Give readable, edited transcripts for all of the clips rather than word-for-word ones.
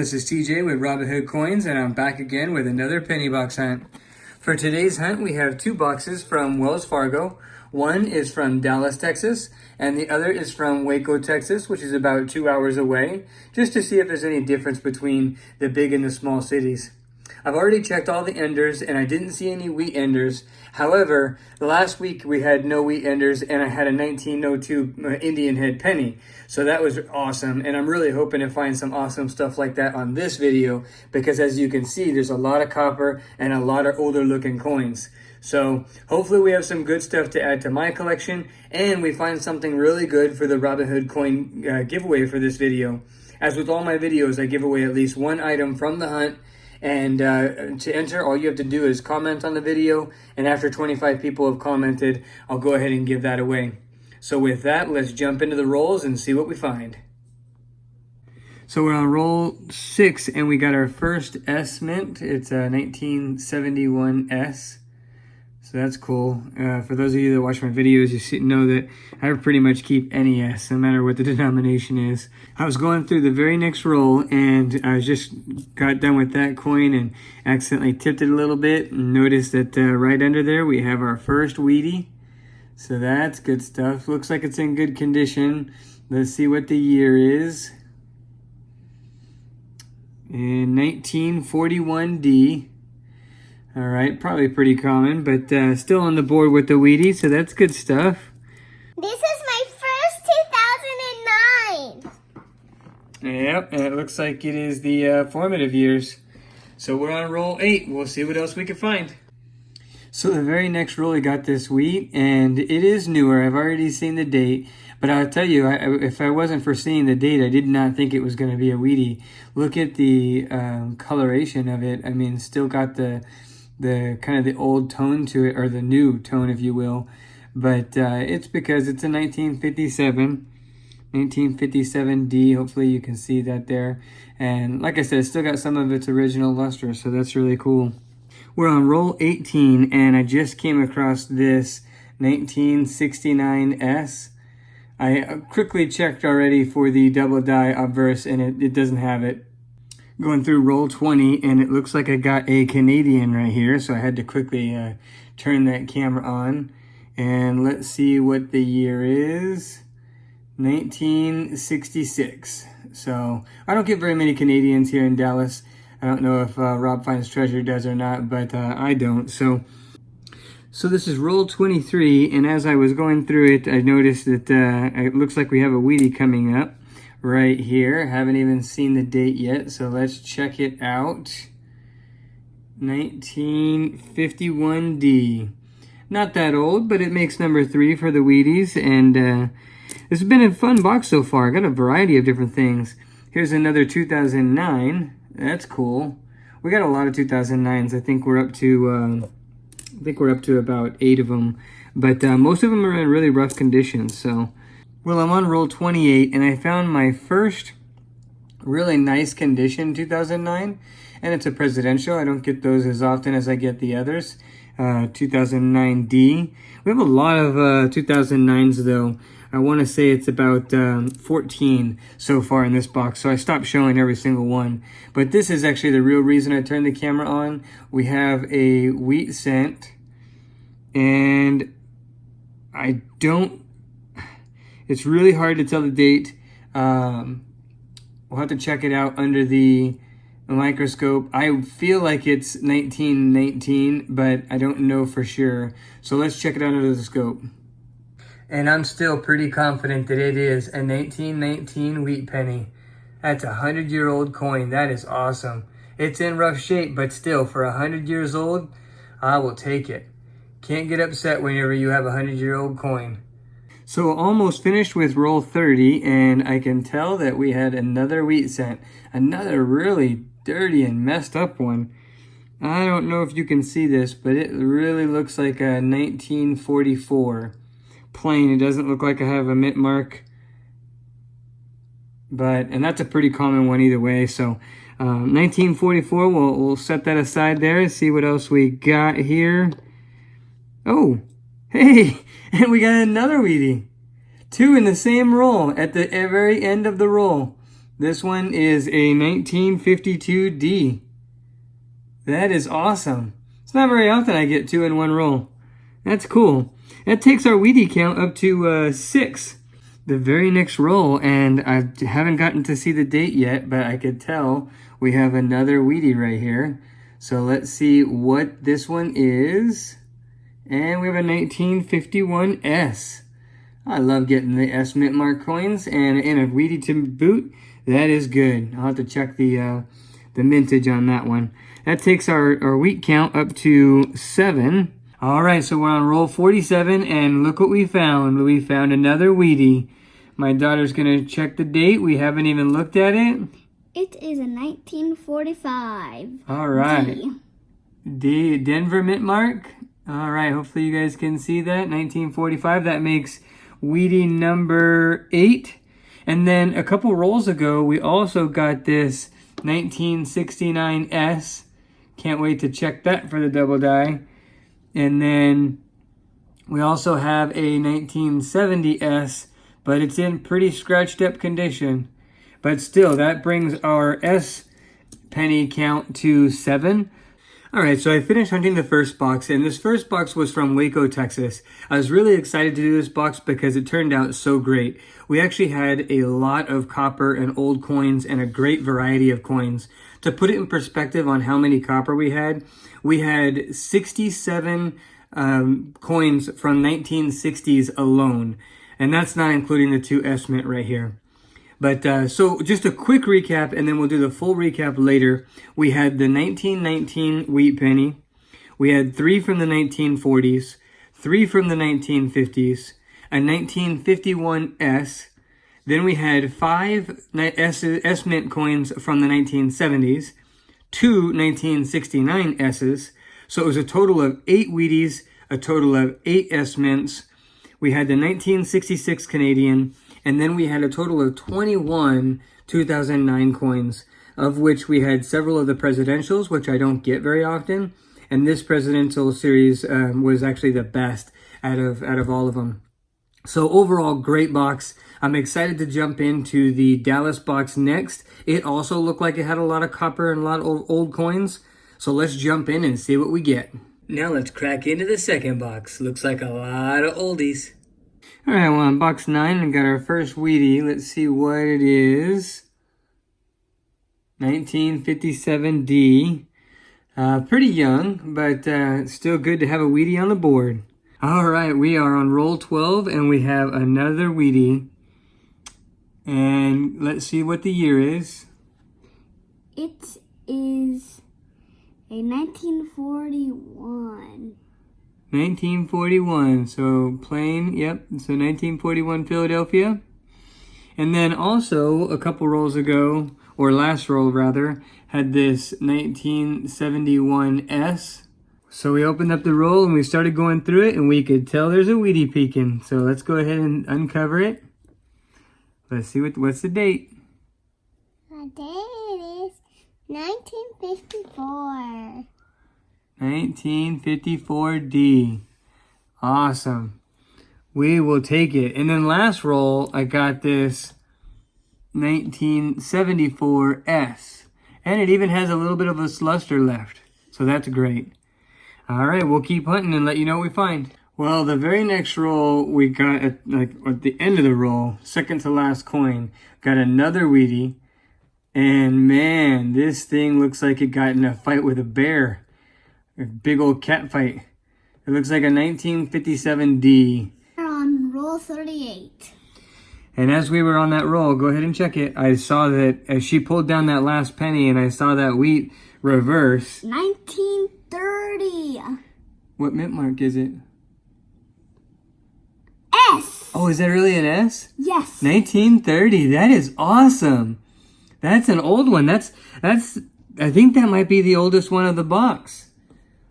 this is TJ with Robinhood Coins, and I'm back again with another penny box hunt. For today's hunt, we have two boxes from Wells Fargo. One is from Dallas, Texas, and the other is from Waco, Texas, which is about 2 hours away, just to see if there's any difference between the big and the small cities. I've already checked all the enders, and I didn't see any wheat enders. However, last week we had no wheat enders, and I had a 1902 Indian head penny. So that was awesome, and I'm really hoping to find some awesome stuff like that on this video, because as you can see, there's a lot of copper and a lot of older looking coins. So hopefully we have some good stuff to add to my collection, and we find something really good for the Robinhood coin giveaway for this video. As with all my videos, I give away at least one item from the hunt. And to enter, all you have to do is comment on the video, and after 25 people have commented, I'll go ahead and give that away. So with that, let's jump into the rolls and see what we find. So we're on roll 6, and we got our first S mint. It's a 1971 S. So that's cool. For those of you that watch my videos, you know that I pretty much keep any S, no matter what the denomination is. I was going through the very next roll, and I just got done with that coin and accidentally tipped it a little bit. And noticed that right under there, we have our first wheatie. So that's good stuff. Looks like it's in good condition. Let's see what the year is. In 1941D. All right, probably pretty common, but still on the board with the wheatie, so that's good stuff. This is my first 2009. Yep, and it looks like it is the formative years. So we're on roll 8. We'll see what else we can find. So the very next roll, we got this wheat, and it is newer. I've already seen the date, but I'll tell you, if I wasn't foreseeing the date, I did not think it was going to be a wheatie. Look at the coloration of it. I mean, still got the kind of the old tone to it, or the new tone, if you will. But it's because it's a 1957D. Hopefully you can see that there. And like I said, it's still got some of its original luster, so that's really cool. We're on roll 18, and I just came across this 1969S. I quickly checked already for the double die obverse, and it doesn't have it. Going through roll 20, and it looks like I got a Canadian right here, so I had to quickly turn that camera on. And let's see what the year is. 1966. So I don't get very many Canadians here in Dallas. I don't know if Rob Finds Treasure does or not, but I don't. So this is roll 23, and as I was going through it, I noticed that it looks like we have a wheatie coming up right here. Haven't even seen the date yet, so let's check it out. 1951D. Not that old, but it makes number 3 for the wheaties, and this has been a fun box so far. I got a variety of different things. Here's another 2009. That's cool. We got a lot of 2009s. I think we're up to about 8 of them, but most of them are in really rough conditions. So, well, I'm on roll 28, and I found my first really nice condition 2009, and it's a presidential. I don't get those as often as I get the others. 2009D. We have a lot of 2009s though. I want to say it's about 14 so far in this box, so I stopped showing every single one. But this is actually the real reason I turned the camera on. We have a wheat cent, and it's really hard to tell the date. We'll have to check it out under the microscope. I feel like it's 1919, but I don't know for sure. So let's check it out under the scope. And I'm still pretty confident that it is a 1919 wheat penny. That's a 100-year-old coin. That is awesome. It's in rough shape, but still, for 100 years old, I will take it. Can't get upset whenever you have a 100-year-old coin. So almost finished with roll 30, and I can tell that we had another wheat cent. Another really dirty and messed up one. I don't know if you can see this, but it really looks like a 1944. Plain. It doesn't look like I have a mint mark, and that's a pretty common one either way. So 1944, we'll set that aside there and see what else we got here. Oh, hey, and we got another wheatie. 2 in the same roll at the very end of the roll. This one is a 1952D. That is awesome. It's not very often I get 2 in one roll. That's cool. That takes our Wheatie count up to 6. The very next roll, and I haven't gotten to see the date yet, but I could tell we have another Wheatie right here. So let's see what this one is. And we have a 1951S. I love getting the S mint mark coins and a Wheatie to boot. That is good. I'll have to check the mintage on that one. That takes our wheat count up to 7. All right, so we're on roll 47, and look what we found. We found another Wheatie. My daughter's gonna check the date. We haven't even looked at it. It is a 1945. All right. D. Denver mint mark. All right, hopefully you guys can see that. 1945, that makes Wheatie number 8. And then a couple rolls ago, we also got this 1969S. Can't wait to check that for the double die. And then we also have a 1970S, but it's in pretty scratched up condition. But still, that brings our S penny count to 7. All right, so I finished hunting the first box, and this first box was from Waco, Texas. I was really excited to do this box because it turned out so great. We actually had a lot of copper and old coins and a great variety of coins. To put it in perspective on how many copper we had 67 coins from 1960s alone, and that's not including the 2 S mint right here. But so just a quick recap, and then we'll do the full recap later. We had the 1919 wheat penny. We had 3 from the 1940s, 3 from the 1950s, a 1951 S. Then we had 5 S mint coins from the 1970s, 2 1969 S's. So it was a total of 8 Wheaties, a total of 8 S mints. We had the 1966 Canadian, and then we had a total of 21 2009 coins, of which we had several of the presidentials, which I don't get very often. And this presidential series was actually the best out of all of them. So overall, great box. I'm excited to jump into the Dallas box next. It also looked like it had a lot of copper and a lot of old coins. So let's jump in and see what we get. Now let's crack into the second box. Looks like a lot of oldies. All right, well, on box 9, we got our first Wheatie. Let's see what it is. 1957D. Pretty young, but still good to have a Wheatie on the board. All right, we are on roll 12, and we have another Wheatie. And let's see what the year is. It is a 1941. 1941, so plain, yep, so 1941 Philadelphia. And then also, a couple rolls ago, or last roll rather, had this 1971S. So we opened up the roll and we started going through it, and we could tell there's a Wheatie peeking. So let's go ahead and uncover it. Let's see what's the date. The date is 1954. 1954D. Awesome. We will take it. And then last roll, I got this 1974S. And it even has a little bit of a luster left. So that's great. All right, we'll keep hunting and let you know what we find. Well, the very next roll, we got at the end of the roll, second to last coin, got another Wheatie. And man, this thing looks like it got in a fight with a bear. A big old cat fight. It looks like a 1957D. We're on roll 38. And as we were on that roll, go ahead and check it. I saw that as she pulled down that last penny and I saw that wheat reverse. 1930. What mint mark is it? S. Oh, is that really an S? Yes. 1930. That is awesome. That's an old one. That's I think that might be the oldest one of the box.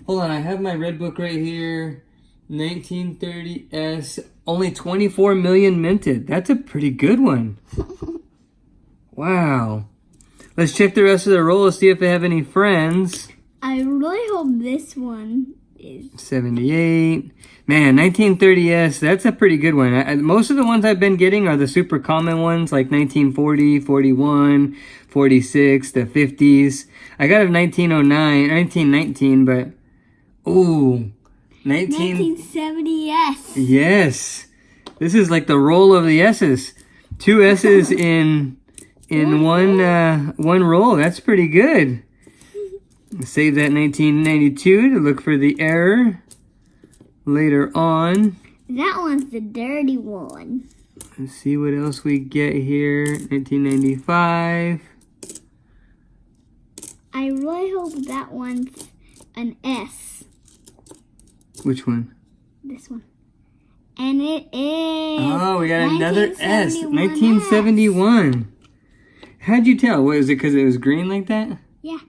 Hold on, I have my red book right here. 1930S. Only 24 million minted. That's a pretty good one. Wow. Let's check the rest of the roll to see if they have any friends. I really hope this one is 78. Man, 1930s, that's a pretty good one. Most of the ones I've been getting are the super common ones, like 1940, 41, 46, the 50s. I got a 1909, 1919, but, ooh, 1970s. Yes. This is like the roll of the S's. 2 S's in one roll. That's pretty good. Save that 1992 to look for the error later on. That one's the dirty one. Let's see what else we get here. 1995. I really hope that one's an S. Which one? This one. And it is. Oh, we got another S. 1971. 1971. How'd you tell? What, was it because it was green like that? Yeah,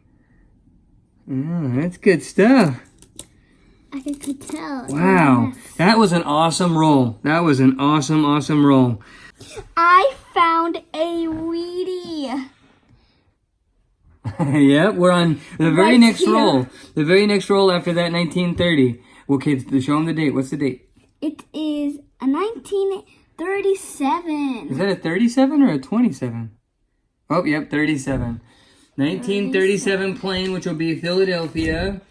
Oh, that's good stuff. I could tell. Wow. That was an awesome roll. That was an awesome, awesome roll. I found a Wheatie. Yep, we're on the very Right next here. roll. The very next roll after that 1930. Well, kids, show them the date. What's the date? It is a 1937. Is that a 37 or a 27? Oh, yep, 37. 1937 plane, which will be Philadelphia.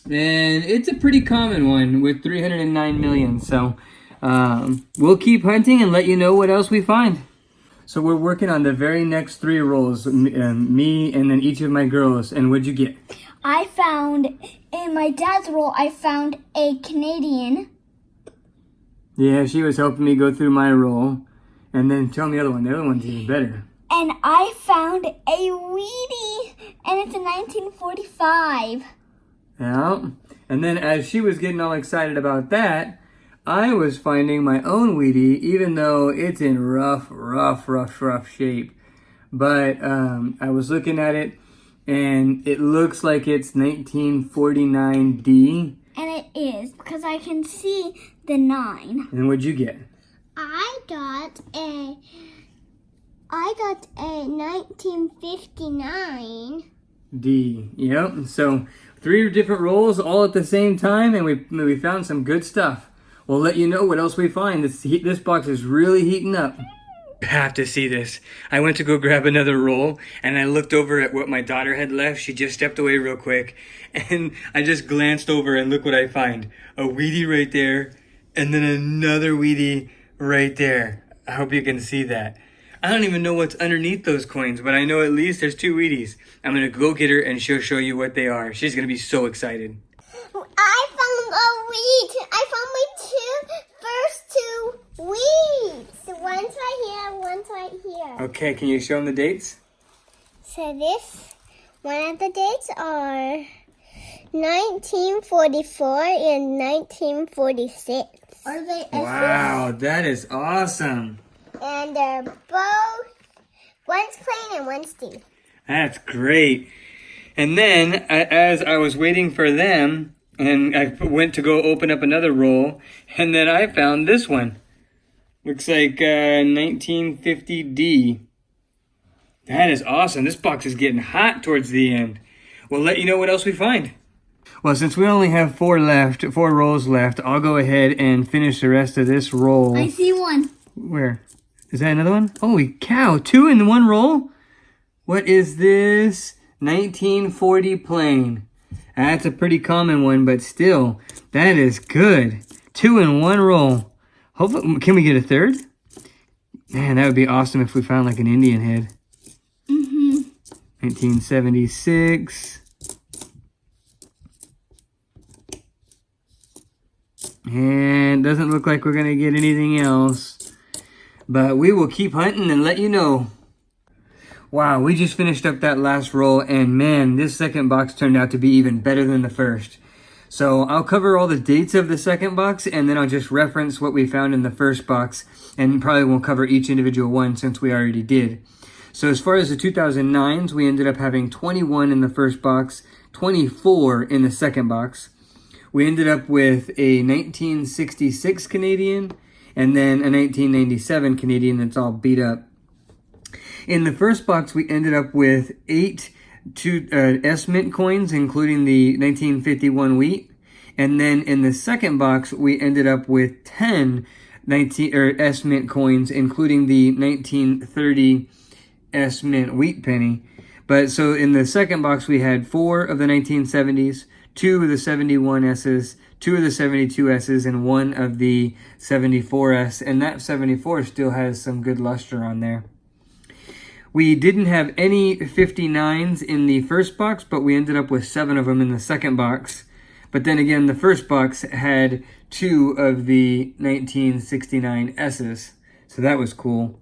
And it's a pretty common one with 309 million. So we'll keep hunting and let you know what else we find. So we're working on the very next 3 rolls, me and then each of my girls. And what'd you get? I found, in my dad's roll, I found a Canadian. Yeah, she was helping me go through my roll. And then tell me the other one. The other one's even better. And I found a Wheatie. And it's a 1945. Yeah. And then as she was getting all excited about that, I was finding my own Wheatie, even though it's in rough shape. But I was looking at it, and it looks like it's 1949D. And it is, because I can see the 9. And what'd you get? I got a 1959. D. Yep. So 3 different rolls all at the same time, and we found some good stuff. We'll let you know what else we find. This box is really heating up. You have to see this. I went to go grab another roll, and I looked over at what my daughter had left. She just stepped away real quick, and I just glanced over, and look what I find. A Wheatie right there, and then another Wheatie right there. I hope you can see that. I don't even know what's underneath those coins, but I know at least there's 2 Wheaties. I'm going to go get her, and she'll show you what they are. She's going to be so excited. I found a wheat. I found my first 2 wheats. One's right here, one's right here. Okay, can you show them the dates? So one of the dates are 1944 and 1946. Are they S's? Wow, that is awesome. And they're both, one's plain and one's D. That's great. And then, as I was waiting for them, and I went to go open up another roll, and then I found this one. Looks like 1950D. That is awesome. This box is getting hot towards the end. We'll let you know what else we find. Well, since we only have 4 rolls left, I'll go ahead and finish the rest of this roll. I see one. Where? Is that another one? Holy cow, 2 in one roll? What is this? 1940 plane. That's a pretty common one, but still, that is good. 2 in one roll. Hopefully, can we get a third? Man, that would be awesome if we found like an Indian head. 1976. And doesn't look like we're going to get anything else. But we will keep hunting and let you know. Wow, we just finished up that last roll, and man, this second box turned out to be even better than the first. So I'll cover all the dates of the second box, and then I'll just reference what we found in the first box, and probably won't cover each individual one since we already did. So as far as the 2009s, we ended up having 21 in the first box, 24 in the second box. We ended up with a 1966 Canadian, and then a 1997 Canadian that's all beat up. In the first box, we ended up with 8 S Mint coins, including the 1951 wheat, And then in the second box, we ended up with 10 S Mint coins, including the 1930 S Mint wheat penny. But so in the second box, we had 4 of the 1970s, 2 of the 71 S's, 2 of the 72 S's, and 1 of the 74S. And that 74 still has some good luster on there. We didn't have any 59s in the first box, but we ended up with 7 of them in the second box. But then again, the first box had 2 of the 1969 S's. So that was cool.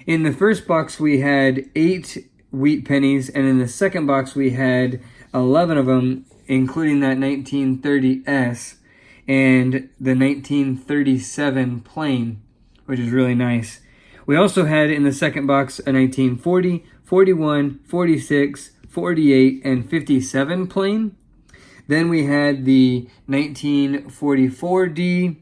In the first box, we had 8 wheat pennies, and in the second box, we had 11 of them, including that 1930 S and the 1937 plain, which is really nice. We also had in the second box a 1940, 41, 46, 48, and 57 plain. Then we had the 1944D,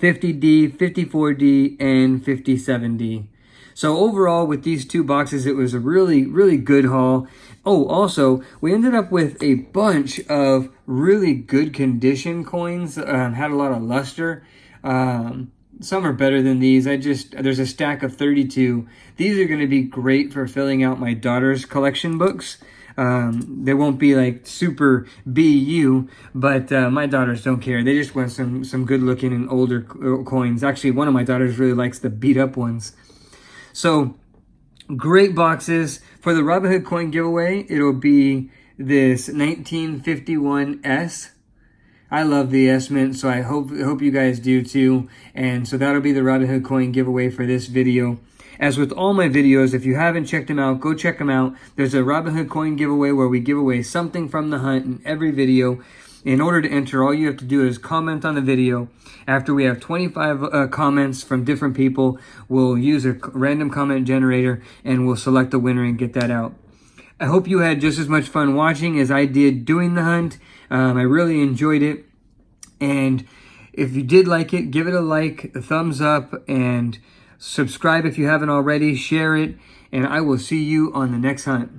50D, 54D, and 57D. So overall, with these 2 boxes, it was a really, really good haul. Oh, also, we ended up with a bunch of really good condition coins. Had a lot of luster. Some are better than these. There's a stack of 32. These are going to be great for filling out my daughter's collection books. They won't be like super BU, but my daughters don't care. They just want some good looking and older coins. Actually, one of my daughters really likes the beat up ones. So great boxes. For the Robinhood coin giveaway, it'll be this 1951 S. I love the S Mint, so I hope you guys do too. And so that'll be the Robinhood coin giveaway for this video. As with all my videos, if you haven't checked them out, go check them out. There's a Robinhood coin giveaway where we give away something from the hunt in every video. In order to enter, all you have to do is comment on the video. After we have 25 comments from different people, we'll use a random comment generator and we'll select the winner and get that out. I hope you had just as much fun watching as I did doing the hunt. I really enjoyed it. And if you did like it, give it a like, a thumbs up, and subscribe if you haven't already. Share it, and I will see you on the next hunt.